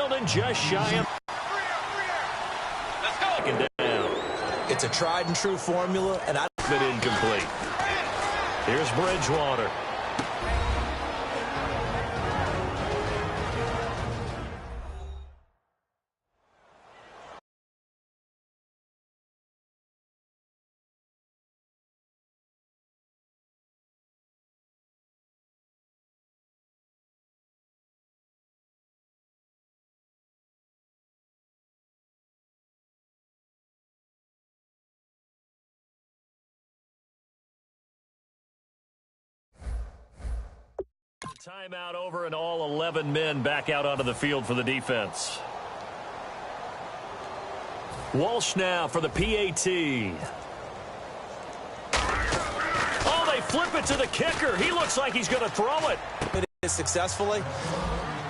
Fielding just shy of second down. It's a tried and true formula, and bit incomplete. Here's Bridgewater. Timeout over, and all 11 men back out onto the field for the defense. Walsh now for the PAT. Oh, they flip it to the kicker. He looks like he's going to throw it. But successfully.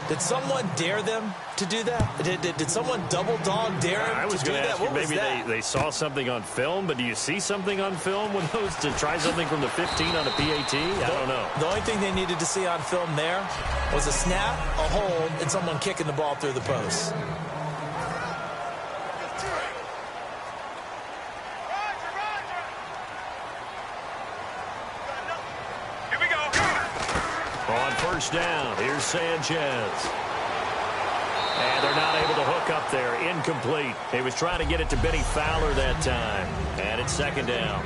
Did someone dare them to do that? Did someone double dog dare him to do that? What was that? Maybe they saw something on film, but do you see something on film with those to try something from the 15 on a PAT? I don't know. The only thing they needed to see on film there was a snap, a hold, and someone kicking the ball through the post. Here we go. On first down, here's Sanchez. And they're not able to hook up there. Incomplete. He was trying to get it to Benny Fowler that time. And it's second down.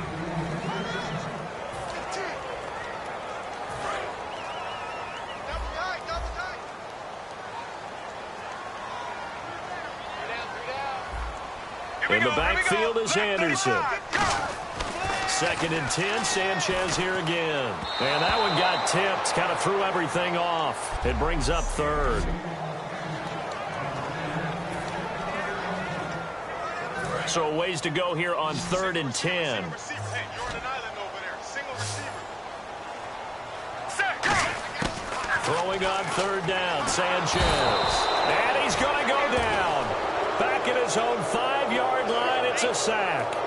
In the backfield is Anderson. Second and 10, Sanchez here again. And that one got tipped, kind of threw everything off. It brings up third. So a ways to go here on 3rd and 10. Throwing on 3rd down, Sanchez. And he's going to go down. Back at his own 5-yard line, it's a sack.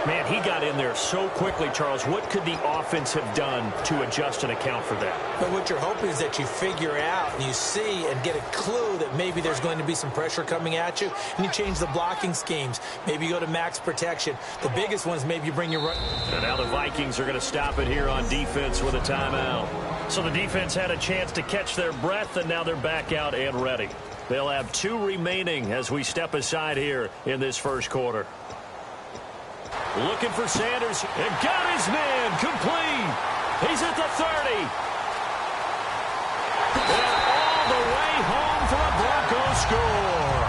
Man, he got in there so quickly, Charles. What could the offense have done to adjust and account for that? But what you're hoping is that you figure out and you see and get a clue that maybe there's going to be some pressure coming at you, and you change the blocking schemes. Maybe you go to max protection. The biggest one is maybe you bring your run. And now the Vikings are going to stop it here on defense with a timeout. So the defense had a chance to catch their breath, and now they're back out and ready. They'll have 2 remaining as we step aside here in this first quarter. Looking for Sanders, and got his man, complete. He's at the 30. And all the way home for a Broncos score.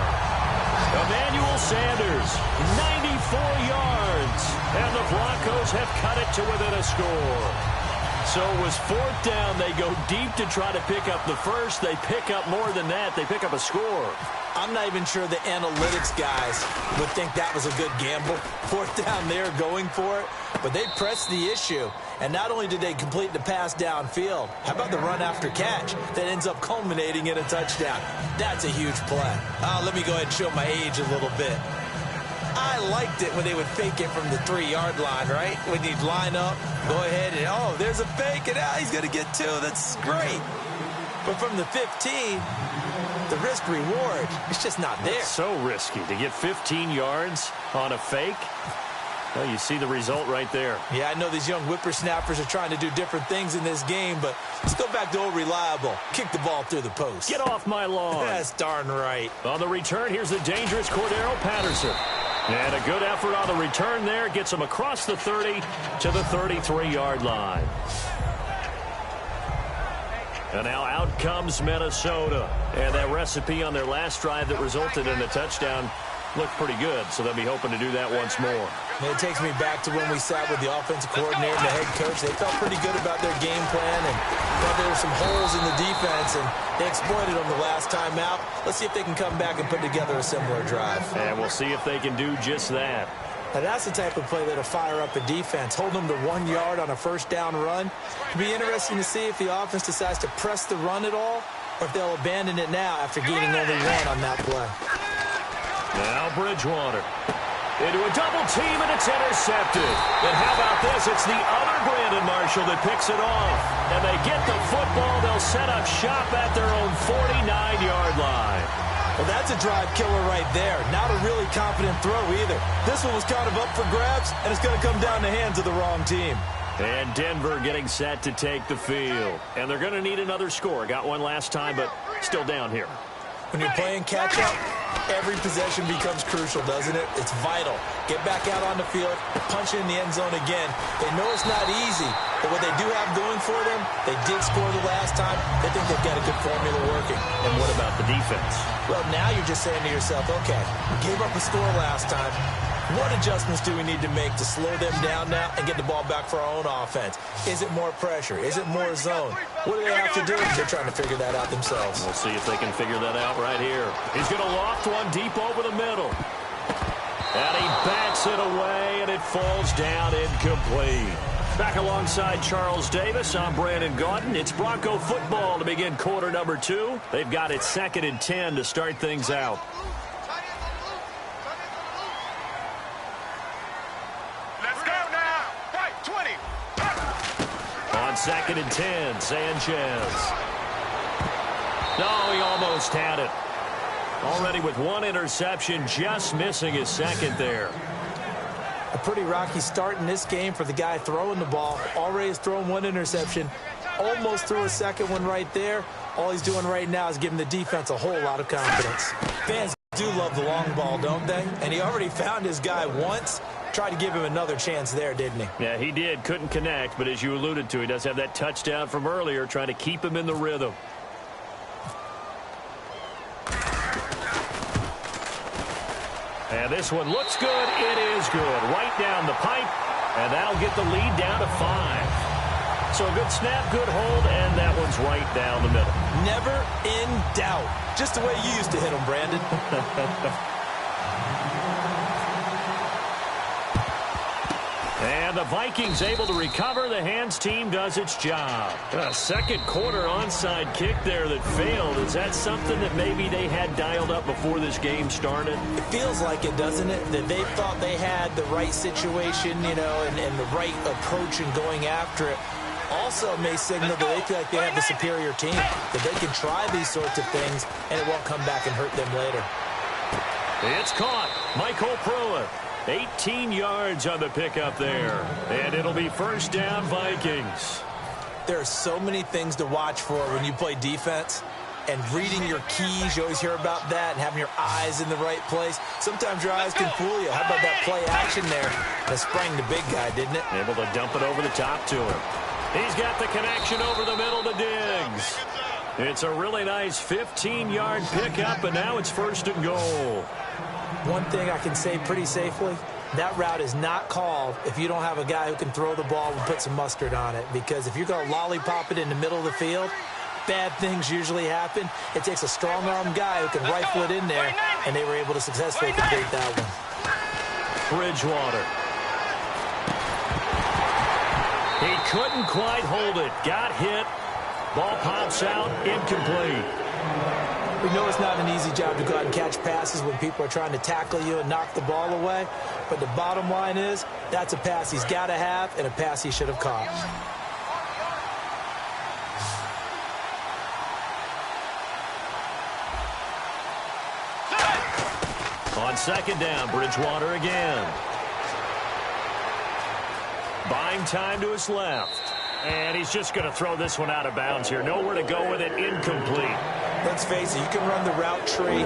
Emmanuel Sanders, 94 yards. And the Broncos have cut it to within a score. So it was 4th down. They go deep to try to pick up the first. They pick up more than that. They pick up a score. I'm not even sure the analytics guys would think that was a good gamble. 4th down there going for it. But they pressed the issue. And not only did they complete the pass downfield, how about the run after catch that ends up culminating in a touchdown? That's a huge play. Let me go ahead and show my age a little bit. I liked it when they would fake it from the 3-yard line, right? When you'd line up, go ahead and, oh, there's a fake, and he's going to get 2. That's great. But from the 15, the risk-reward, it's just not there. It's so risky to get 15 yards on a fake. Well, you see the result right there. Yeah, I know these young whippersnappers are trying to do different things in this game, but let's go back to old reliable. Kick the ball through the post. Get off my lawn. That's darn right. On the return, here's the dangerous Cordero Patterson. And a good effort on the return there. Gets him across the 30 to the 33-yard line. And now out comes Minnesota. And that recipe on their last drive that resulted in a touchdown looked pretty good, so they'll be hoping to do that once more. And it takes me back to when we sat with the offensive coordinator and the head coach. They felt pretty good about their game plan and thought there were some holes in the defense, and they exploited them the last time out. Let's see if they can come back and put together a similar drive. And we'll see if they can do just that. Now, that's the type of play that'll fire up a defense. Hold them to 1 yard on a first down run. It'll be interesting to see if the offense decides to press the run at all, or if they'll abandon it now after gaining only 1 on that play. Now Bridgewater into a double team, and it's intercepted. And how about this? It's the other Brandon Marshall that picks it off. And they get the football. They'll set up shop at their own 49-yard line. Well, that's That's a drive killer right there. Not a really confident throw either. This one was kind of up for grabs, and it's going to come down the hands of the wrong team. And Denver getting set to take the field. And they're going to need another score. Got one last time, but still down here. When you're playing catch-up, every possession becomes crucial, doesn't it? It's vital. Get back out on the field, punch in the end zone again. They know it's not easy, but what they do have going for them, they did score the last time. They think they've got a good formula working. And what about the defense? Well, now you're just saying to yourself, okay, we gave up a score last time. What adjustments do we need to make to slow them down now and get the ball back for our own offense? Is it more pressure? Is it more zone? What do they have to do? They're trying to figure that out themselves. We'll see if they can figure that out right here. He's going to loft one deep over the middle. And he bats it away, and it falls down incomplete. Back alongside Charles Davis, I'm Brandon Gaudin. It's Bronco football to begin quarter number 2. They've got it 2nd and 10 to start things out. On 2nd and 10, Sanchez. No, he almost had it. Already with one interception, just missing his second there. A pretty rocky start in this game for the guy throwing the ball. Already has thrown one interception. Almost threw a second one right there. All he's doing right now is giving the defense a whole lot of confidence. Fans do love the long ball, don't they? And he already found his guy once. Tried to give him another chance there, didn't he? Yeah, he did. Couldn't connect, but as you alluded to, he does have that touchdown from earlier, trying to keep him in the rhythm. And this one looks good. It is good. Right down the pipe, and that'll get the lead down to 5. So a good snap, good hold, and that one's right down the middle. Never in doubt. Just the way you used to hit them, Brandon. And the Vikings able to recover. The hands team does its job. A second quarter onside kick there that failed. Is that something that maybe they had dialed up before this game started? It feels like it, doesn't it? That they thought they had the right situation, you know, and the right approach in going after it. Also may signal that they feel like they have the superior team, that they can try these sorts of things, and it won't come back and hurt them later. It's caught. Michael Pruitt. 18 yards on the pickup there. And it'll be first down, Vikings. There are so many things to watch for when you play defense. And reading your keys, you always hear about that, and having your eyes in the right place. Sometimes your eyes can fool you. How about that play action there? That sprang the big guy, didn't it? Able to dump it over the top to him. He's got the connection over the middle to Diggs. It's a really nice 15-yard pickup, and now it's first and goal. One thing I can say pretty safely, that route is not called if you don't have a guy who can throw the ball and put some mustard on it. Because if you're going to lollipop it in the middle of the field, bad things usually happen. It takes a strong-arm guy who can rifle it in there, and they were able to successfully complete that one. Bridgewater. He couldn't quite hold it. Got hit. Ball pops out. Incomplete. We know it's not an easy job to go out and catch passes when people are trying to tackle you and knock the ball away. But the bottom line is, that's a pass he's got to have and a pass he should have caught. On second down, Bridgewater again. Buying time to his left. And he's just going to throw this one out of bounds here. Nowhere to go with it. Incomplete. Let's face it, you can run the route tree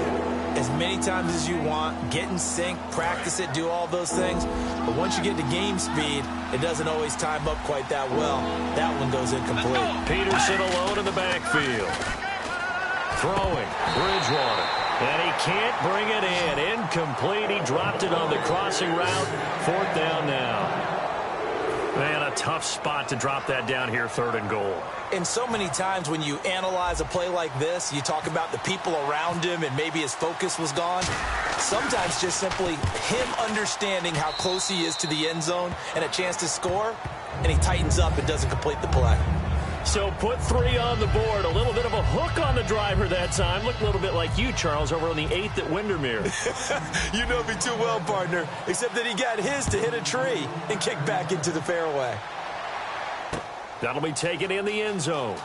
as many times as you want, get in sync, practice it, do all those things. But once you get to game speed, it doesn't always time up quite that well. That one goes incomplete. Peterson alone in the backfield. Throwing. Bridgewater. And he can't bring it in. Incomplete. He dropped it on the crossing route. Fourth down now. Man, a tough spot to drop that down here, third and goal. And so many times when you analyze a play like this, you talk about the people around him and maybe his focus was gone. Sometimes just simply him understanding how close he is to the end zone and a chance to score, and he tightens up and doesn't complete the play. So put 3 on the board. A little bit of a hook on the driver that time. Looked a little bit like you, Charles, over on the 8th at Windermere. You know me too well, partner, except that he got his to hit a tree and kick back into the fairway. That'll be taken in the end zone.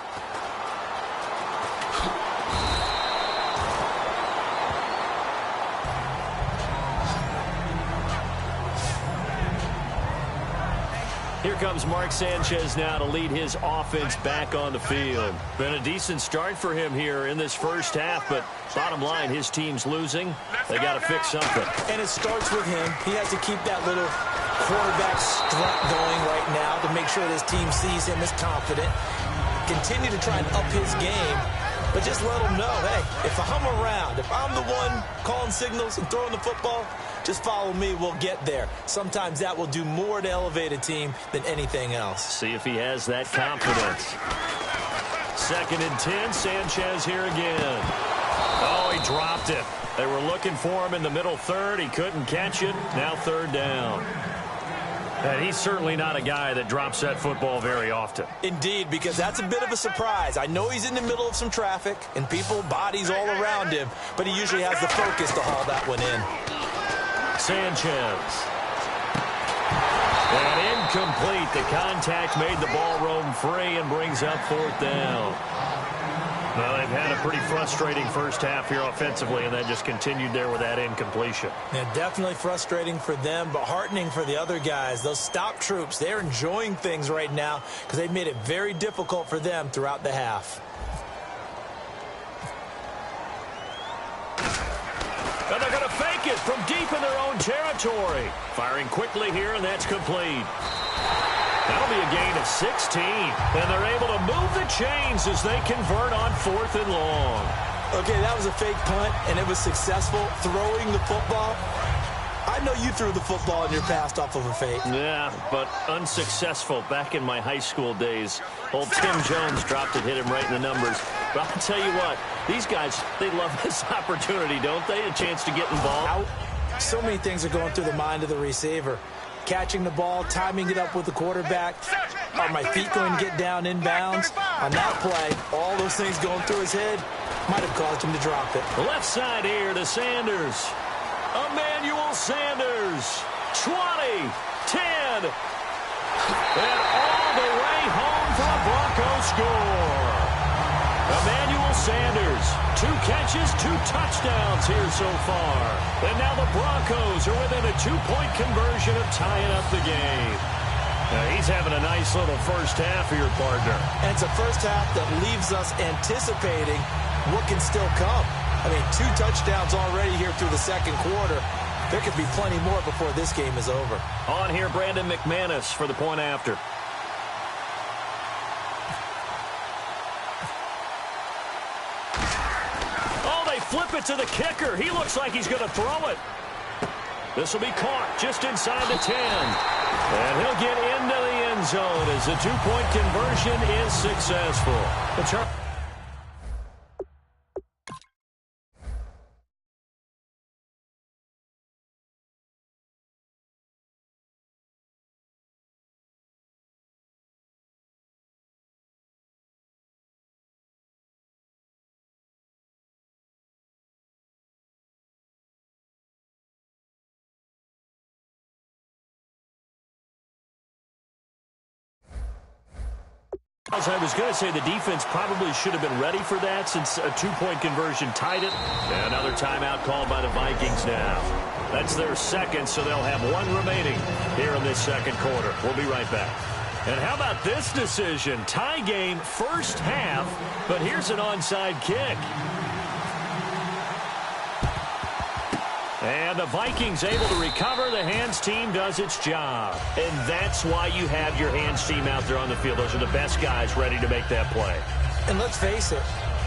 Here comes Mark Sanchez now to lead his offense back on the field. Been a decent start for him here in this first half, but bottom line, his team's losing. They got to fix something. And it starts with him. He has to keep that little quarterback strut going right now to make sure this team sees him as confident. Continue to try and up his game, but just let him know, hey, if I'm around, if I'm the one calling signals and throwing the football, just follow me, we'll get there. Sometimes that will do more to elevate a team than anything else. See if he has that confidence. 2nd and 10, Sanchez here again. Oh, he dropped it. They were looking for him in the middle third. He couldn't catch it. Now 3rd down. And he's certainly not a guy that drops that football very often. Indeed, because that's a bit of a surprise. I know he's in the middle of some traffic and people, bodies all around him, but he usually has the focus to haul that one in. Sanchez. And incomplete. The contact made the ball roam free and brings up 4th down. Well, they've had a pretty frustrating first half here offensively, and that just continued there with that incompletion. Yeah, definitely frustrating for them, but heartening for the other guys. Those stop troops, they're enjoying things right now because they've made it very difficult for them throughout the half. And they're going to fake it from deep in their own territory. Firing quickly here, and that's complete. That'll be a gain of 16. And they're able to move the chains as they convert on 4th and long. Okay, that was a fake punt, and it was successful throwing the football. I know you threw the ball in your past off of a fake. Yeah, but unsuccessful back in my high school days. Old Tim Jones dropped it, hit him right in the numbers. But I'll tell you what, these guys, they love this opportunity, don't they? A chance to get involved. So many things are going through the mind of the receiver. Catching the ball, timing it up with the quarterback. Are my feet going to get down inbounds? On that play, all those things going through his head might have caused him to drop it. Left side here to Sanders. Emmanuel Sanders. 20, 10. And all the way home for a Broncos score. Emmanuel Sanders, 2 catches, 2 touchdowns here so far. And now the Broncos are within a 2-point conversion of tying up the game. Now he's having a nice little first half here, partner. And it's a first half that leaves us anticipating what can still come. I mean, 2 touchdowns already here through the second quarter. There could be plenty more before this game is over. On here, Brandon McManus for the point after. Flip it to the kicker. He looks like he's going to throw it. This will be caught just inside the 10. And he'll get into the end zone as the 2-point conversion is successful. I was going to say the defense probably should have been ready for that since a 2-point conversion tied it. And another timeout called by the Vikings now. That's their second, so they'll have 1 remaining here in this second quarter. We'll be right back. And how about this decision? Tie game first half, but here's an onside kick. And the Vikings able to recover. The hands team does its job. And that's why you have your hands team out there on the field. Those are the best guys ready to make that play. And let's face it,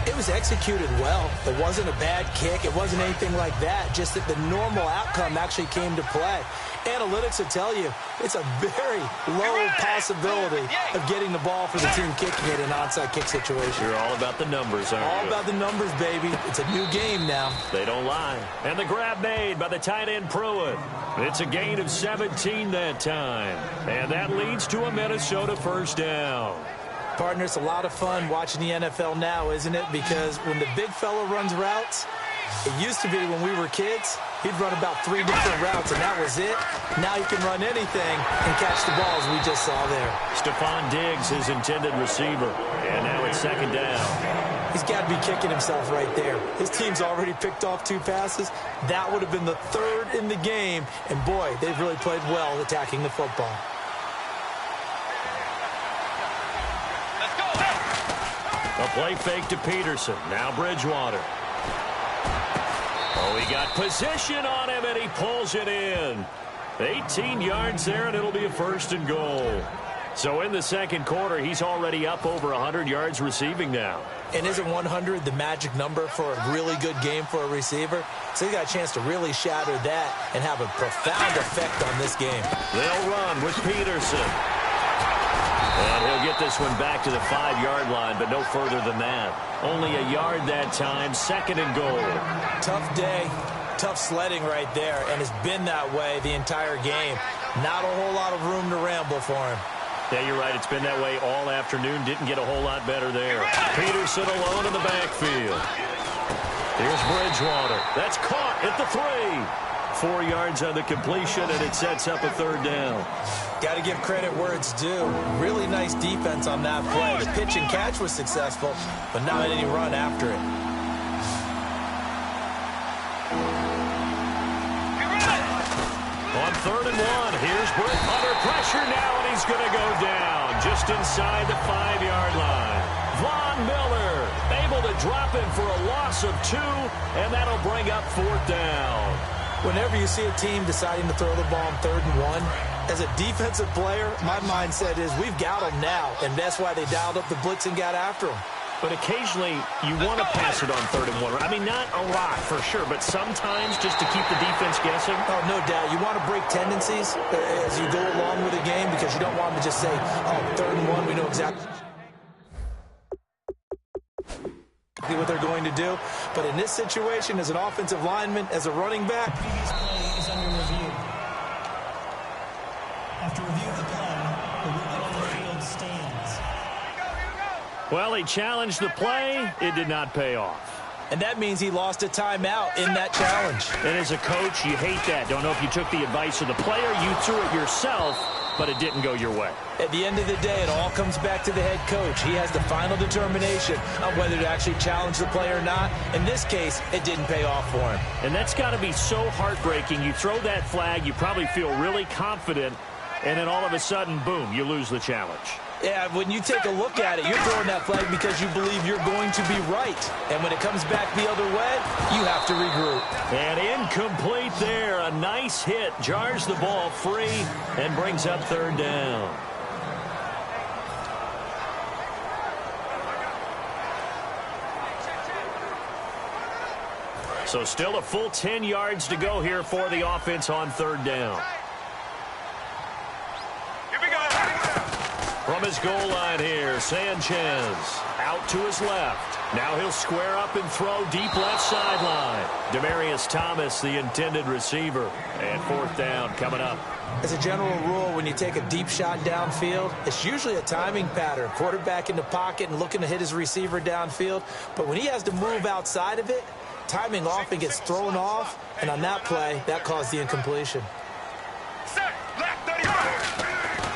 it was executed well. It wasn't a bad kick. It wasn't anything like that. Just that the normal outcome actually came to play. Analytics will tell you it's a very low possibility of getting the ball for the team kicking it in an onside kick situation. You're all about the numbers, aren't you? All about the numbers, baby. It's a new game now. They don't lie. And the grab made by the tight end Pruitt. It's a gain of 17 that time. And that leads to a Minnesota first down. Partner, it's a lot of fun watching the NFL now, isn't it? Because when the big fella runs routes, it used to be when we were kids, he'd run about 3 different routes, and that was it. Now he can run anything and catch the balls we just saw there. Stephon Diggs, his intended receiver. And now it's second down. He's got to be kicking himself right there. His team's already picked off 2 passes. That would have been the 3rd in the game. And, boy, they've really played well attacking the football. play fake to Peterson. Now Bridgewater. Oh, he got position on him, and he pulls it in. 18 yards there, and it'll be a 1st and goal. So in the second quarter, he's already up over 100 yards receiving now. And isn't 100 the magic number for a really good game for a receiver? So he got a chance to really shatter that and have a profound effect on this game. They'll run with Peterson. And he'll get this one back to the 5-yard line, but no further than that. Only a yard that time, 2nd and goal. Tough day, tough sledding right there, and it's been that way the entire game. Not a whole lot of room to ramble for him. Yeah, you're right. It's been that way all afternoon. Didn't get a whole lot better there. Peterson alone in the backfield. Here's Bridgewater. That's caught at the 3. 4 yards on the completion, and it sets up a 3rd down. Got to give credit where it's due. Really nice defense on that play. The pitch and catch was successful, but not any run after it. On 3rd and 1, here's Britt under pressure now, and he's going to go down just inside the 5-yard line. Von Miller able to drop him for a loss of 2, and that'll bring up 4th down. Whenever you see a team deciding to throw the ball on 3rd and 1, as a defensive player, my mindset is we've got them now, and that's why they dialed up the blitz and got after them. But occasionally, you want to pass it on 3rd and 1. I mean, not a lot for sure, but sometimes just to keep the defense guessing. Oh, no doubt. You want to break tendencies as you go along with the game because you don't want them to just say, oh, 3rd and 1, we know exactly what they're going to do. But in this situation, as an offensive lineman, as a running back, previous play is under review. After review of the play, the ruling on the field stands. Well, he challenged the play. It did not pay off. And that means he lost a timeout in that challenge. And as a coach, you hate that. Don't know if you took the advice of the player, you threw it yourself, but it didn't go your way. At the end of the day, it all comes back to the head coach. He has the final determination on whether to actually challenge the play or not. In this case, it didn't pay off for him. And that's got to be so heartbreaking. You throw that flag, you probably feel really confident, and then all of a sudden, boom, you lose the challenge. Yeah, when you take a look at it, you're throwing that flag because you believe you're going to be right. And when it comes back the other way, you have to regroup. And incomplete there. A nice hit. Jars the ball free and brings up 3rd down. So still a full 10 yards to go here for the offense on 3rd down. From his goal line here, Sanchez out to his left. Now he'll square up and throw deep left sideline. Demaryius Thomas, the intended receiver. And 4th down coming up. As a general rule, when you take a deep shot downfield, it's usually a timing pattern. Quarterback in the pocket and looking to hit his receiver downfield. But when he has to move outside of it, timing often gets thrown off. And on that play, that caused the incompletion.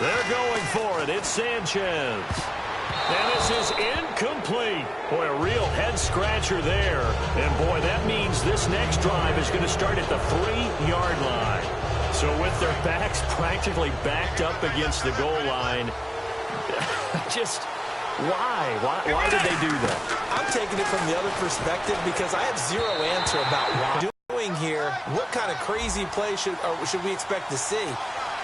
They're going for it. It's Sanchez. And this is incomplete. Boy, a real head-scratcher there. And, boy, that means this next drive is going to start at the 3-yard line. So with their backs practically backed up against the goal line, just why? Why did they do that? I'm taking it from the other perspective because I have zero answer about why. Doing here, what kind of crazy play should we expect to see?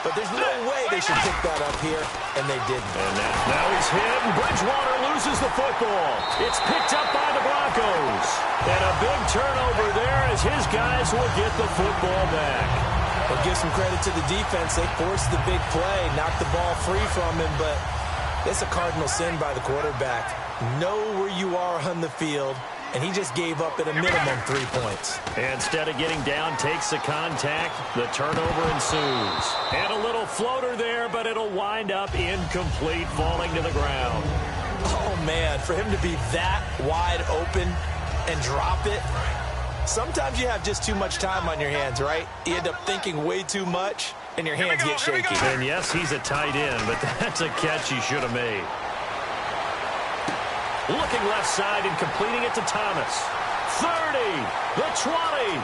But there's no way they should pick that up here, and they didn't. And now he's hit, and Bridgewater loses the football. It's picked up by the Broncos. And a big turnover there as his guys will get the football back. But give some credit to the defense. They forced the big play, knocked the ball free from him, but it's a cardinal sin by the quarterback. Know where you are on the field, and he just gave up at a minimum 3 points. Instead of getting down, takes the contact. The turnover ensues. And a little floater there, but it'll wind up incomplete, falling to the ground. Oh, man, for him to be that wide open and drop it. Sometimes you have just too much time on your hands, right? You end up thinking way too much, and your hands get shaky. And yes, he's a tight end, but that's a catch he should have made. Looking left side and completing it to Thomas. 30, the 20.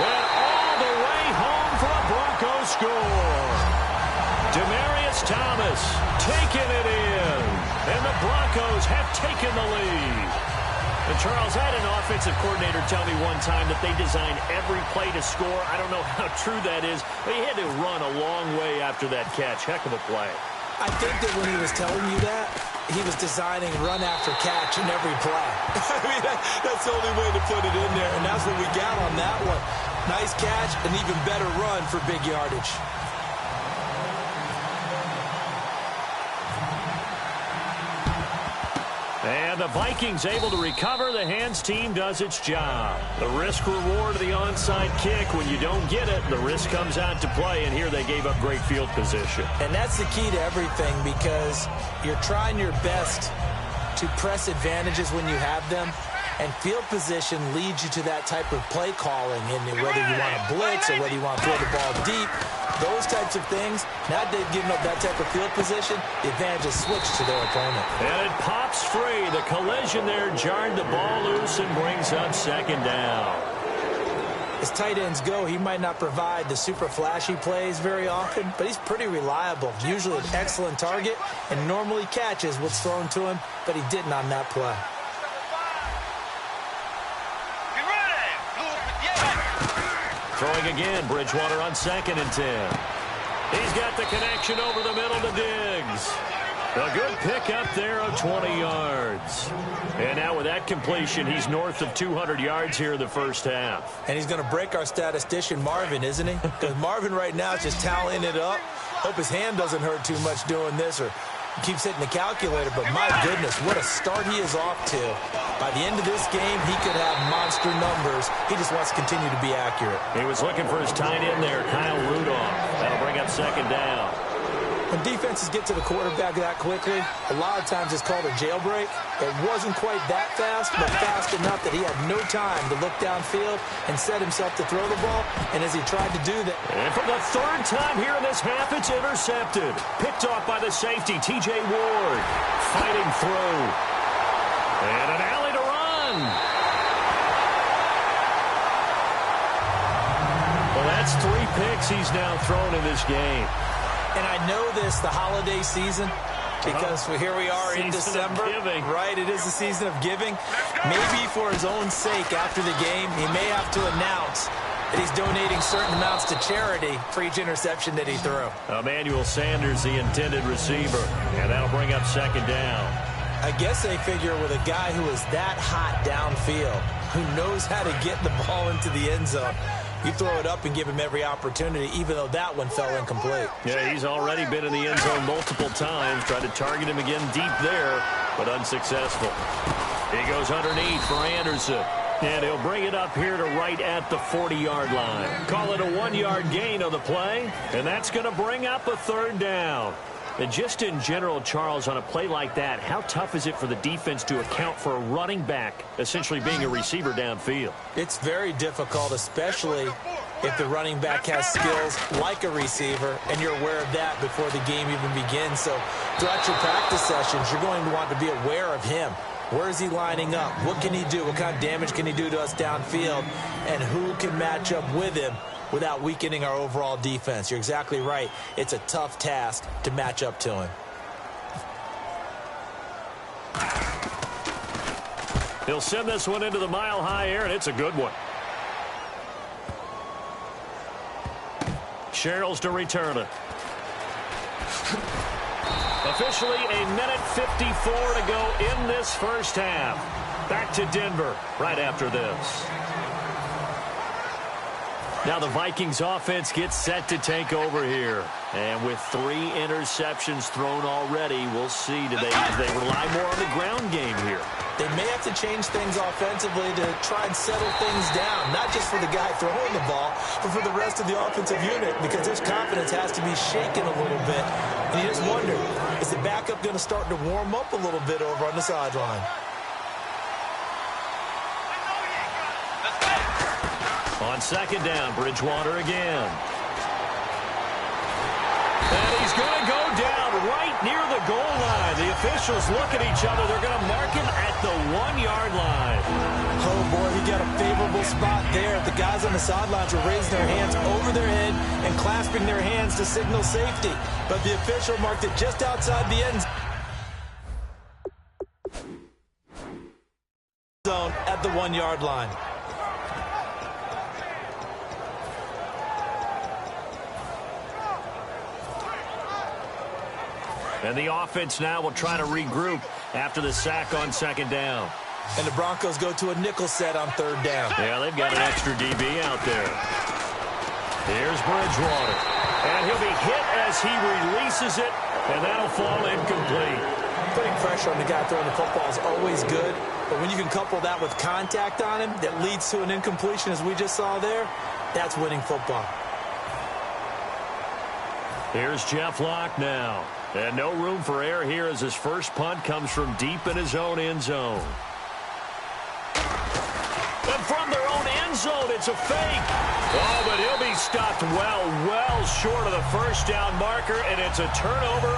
And all the way home for a Broncos score. Demaryius Thomas taking it in. And the Broncos have taken the lead. And Charles, I had an offensive coordinator tell me one time that they design every play to score. I don't know how true that is, but he had to run a long way after that catch. Heck of a play. I think that when he was telling you that, he was designing run after catch in every play. I mean, that's the only way to put it in there, and that's what we got on that one. Nice catch, an even better run for big yardage. And the Vikings able to recover. The hands team does its job. The risk reward of the onside kick. When you don't get it, the risk comes out to play. And here they gave up great field position. And that's the key to everything, because you're trying your best to press advantages when you have them. And field position leads you to that type of play calling. And whether you want to blitz or whether you want to throw the ball deep, those types of things, now they've given up that type of field position, the advantage is switched to their opponent. And it pops free. The collision there jarred the ball loose and brings up second down. As tight ends go, he might not provide the super flashy plays very often, but he's pretty reliable. Usually an excellent target and normally catches what's thrown to him, but he didn't on that play. Throwing again, Bridgewater on 2nd and 10. He's got the connection over the middle to Diggs. A good pickup there of 20 yards. And now with that completion, he's north of 200 yards here in the first half. And he's going to break our statistician Marvin, isn't he? Because Marvin right now is just tallying it up. Hope his hand doesn't hurt too much doing this, or keeps hitting the calculator, but my goodness, what a start he is off to. By the end of this game, he could have monster numbers. He just wants to continue to be accurate. He was looking for his tight end there, Kyle Rudolph. That'll bring up second down. When defenses get to the quarterback that quickly, a lot of times it's called a jailbreak. It wasn't quite that fast, but fast enough that he had no time to look downfield and set himself to throw the ball. And as he tried to do that... And for the third time here in this half, it's intercepted. Picked off by the safety, T.J. Ward. Fighting through. And an alley to run. Well, that's 3 picks he's now thrown in this game. And I know this, the holiday season, because here we are in December. Right, it is the season of giving. Maybe for his own sake after the game, he may have to announce that he's donating certain amounts to charity for each interception that he threw. Emmanuel Sanders, the intended receiver. And that'll bring up second down. I guess they figure with a guy who is that hot downfield, who knows how to get the ball into the end zone, you throw it up and give him every opportunity, even though that one fell incomplete. Yeah, he's already been in the end zone multiple times. Tried to target him again deep there, but unsuccessful. He goes underneath for Anderson. And he'll bring it up here to right at the 40-yard line. Call it a 1-yard gain on the play, and that's going to bring up a third down. And just in general, Charles, on a play like that, how tough is it for the defense to account for a running back essentially being a receiver downfield? It's very difficult, especially if the running back has skills like a receiver, and you're aware of that before the game even begins. So throughout your practice sessions, you're going to want to be aware of him. Where is he lining up? What can he do? What kind of damage can he do to us downfield? And who can match up with him without weakening our overall defense? You're exactly right. It's a tough task to match up to him. He'll send this one into the mile-high air, and it's a good one. Sherrills to return it. Officially a minute 54 to go in this first half. Back to Denver right after this. Now the Vikings offense gets set to take over here. And with 3 interceptions thrown already, we'll see. Do they rely more on the ground game here? They may have to change things offensively to try and settle things down. Not just for the guy throwing the ball, but for the rest of the offensive unit, because his confidence has to be shaken a little bit. And you just wonder, is the backup going to start to warm up a little bit over on the sideline? On second down, Bridgewater again. And he's going to go down right near the goal line. The officials look at each other. They're going to mark him at the 1-yard line. Oh, boy, he got a favorable spot there. The guys on the sidelines were raising their hands over their head and clasping their hands to signal safety. But the official marked it just outside the end zone. the 1-yard line. And the offense now will try to regroup after the sack on second down. And the Broncos go to a nickel set on third down. Yeah, they've got an extra DB out there. Here's Bridgewater. And he'll be hit as he releases it, and that'll fall incomplete. Putting pressure on the guy throwing the football is always good, but when you can couple that with contact on him that leads to an incompletion, as we just saw there, that's winning football. Here's Jeff Locke now. And no room for error here as his first punt comes from deep in his own end zone. And from their own end zone, it's a fake. Oh, but he'll be stopped well short of the first down marker, and it's a turnover.